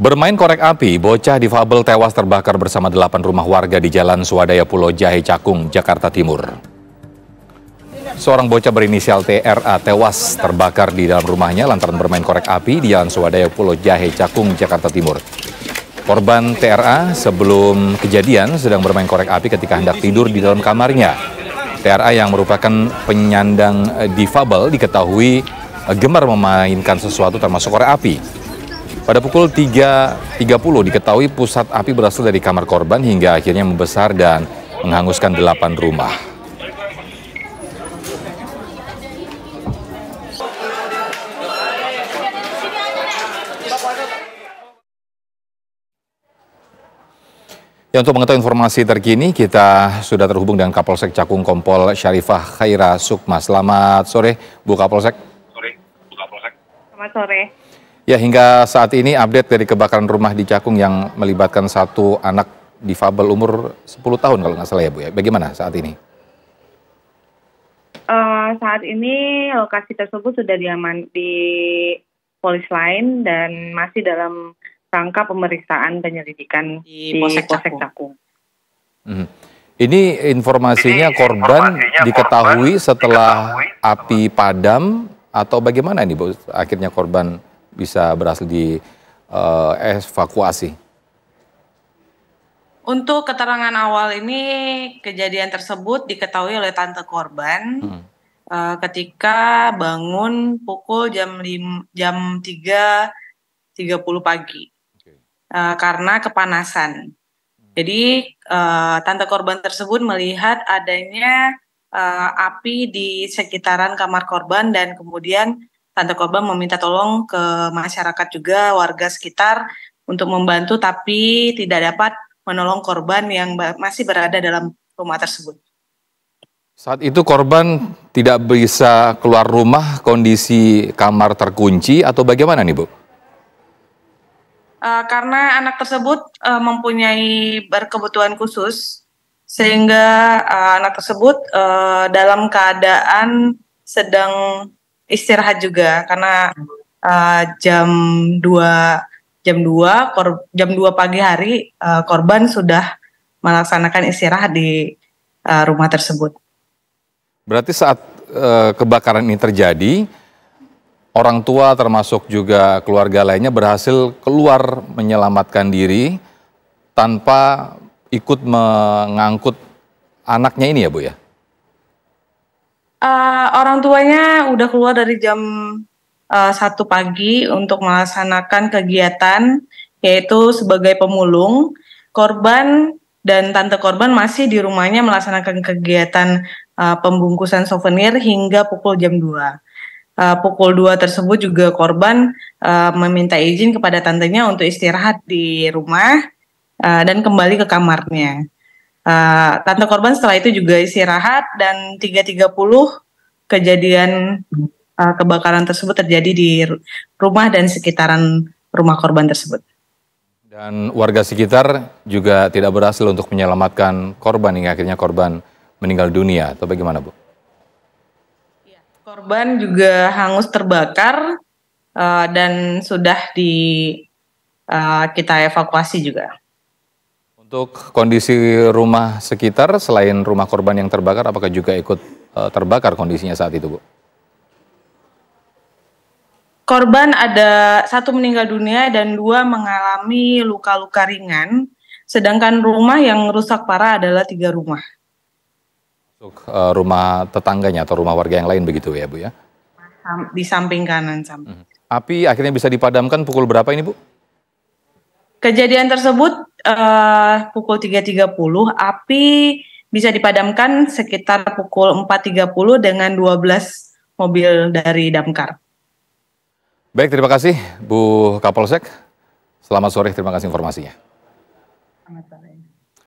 Bermain korek api, bocah difabel tewas terbakar bersama 8 rumah warga di Jalan Swadaya Pulau Jahe Cakung, Jakarta Timur. Seorang bocah berinisial TRA tewas terbakar di dalam rumahnya lantaran bermain korek api di Jalan Swadaya Pulau Jahe Cakung, Jakarta Timur. Korban TRA sebelum kejadian sedang bermain korek api ketika hendak tidur di dalam kamarnya. TRA yang merupakan penyandang difabel diketahui gemar memainkan sesuatu termasuk korek api. Pada pukul 3.30 diketahui pusat api berasal dari kamar korban hingga akhirnya membesar dan menghanguskan 8 rumah. Ya, untuk mengetahui informasi terkini, kita sudah terhubung dengan Kapolsek Cakung Kompol Syarifah Khaira Sukma. Selamat sore, Bu Kapolsek. Selamat sore. Ya, hingga saat ini update dari kebakaran rumah di Cakung yang melibatkan satu anak difabel umur 10 tahun kalau nggak salah ya Bu ya. Bagaimana saat ini? Saat ini lokasi tersebut sudah di polis lain dan masih dalam rangka pemeriksaan penyelidikan di Polsek Cakung. Ini informasinya korban diketahui setelah api padam atau bagaimana ini Bu? Akhirnya korban bisa berhasil dievakuasi. Untuk keterangan awal ini, kejadian tersebut diketahui oleh tante korban ketika bangun pukul jam 3.30 pagi karena kepanasan. Jadi tante korban tersebut melihat adanya api di sekitaran kamar korban dan kemudian tante korban meminta tolong ke masyarakat juga, warga sekitar untuk membantu tapi tidak dapat menolong korban yang masih berada dalam rumah tersebut. Saat itu korban tidak bisa keluar rumah, kondisi kamar terkunci atau bagaimana nih Bu? Karena anak tersebut mempunyai berkebutuhan khusus sehingga anak tersebut dalam keadaan sedang istirahat juga karena jam 2 pagi hari korban sudah melaksanakan istirahat di rumah tersebut. Berarti saat kebakaran ini terjadi, orang tua termasuk juga keluarga lainnya berhasil keluar menyelamatkan diri tanpa ikut mengangkut anaknya ini ya Bu ya? Orang tuanya udah keluar dari jam 1 pagi untuk melaksanakan kegiatan yaitu sebagai pemulung. Korban dan tante korban masih di rumahnya melaksanakan kegiatan pembungkusan souvenir hingga pukul jam 2. Pukul 2 tersebut juga korban meminta izin kepada tantenya untuk istirahat di rumah dan kembali ke kamarnya. Tante korban setelah itu juga istirahat dan 3.30 kejadian kebakaran tersebut terjadi di rumah dan sekitaran rumah korban tersebut. Dan warga sekitar juga tidak berhasil untuk menyelamatkan korban hingga akhirnya korban meninggal dunia atau bagaimana Bu? Korban juga hangus terbakar dan sudah kita evakuasi juga. Untuk kondisi rumah sekitar selain rumah korban yang terbakar, apakah juga ikut terbakar kondisinya saat itu Bu? Korban ada 1 meninggal dunia dan 2 mengalami luka-luka ringan, sedangkan rumah yang rusak parah adalah 3 rumah. Untuk rumah tetangganya atau rumah warga yang lain begitu ya Bu ya? Di samping kanan. Api akhirnya bisa dipadamkan pukul berapa ini Bu? Kejadian tersebut pukul 3.30, api bisa dipadamkan sekitar pukul 4.30 dengan 12 mobil dari damkar. Baik, terima kasih Bu Kapolsek. Selamat sore, terima kasih informasinya. Selamat sore.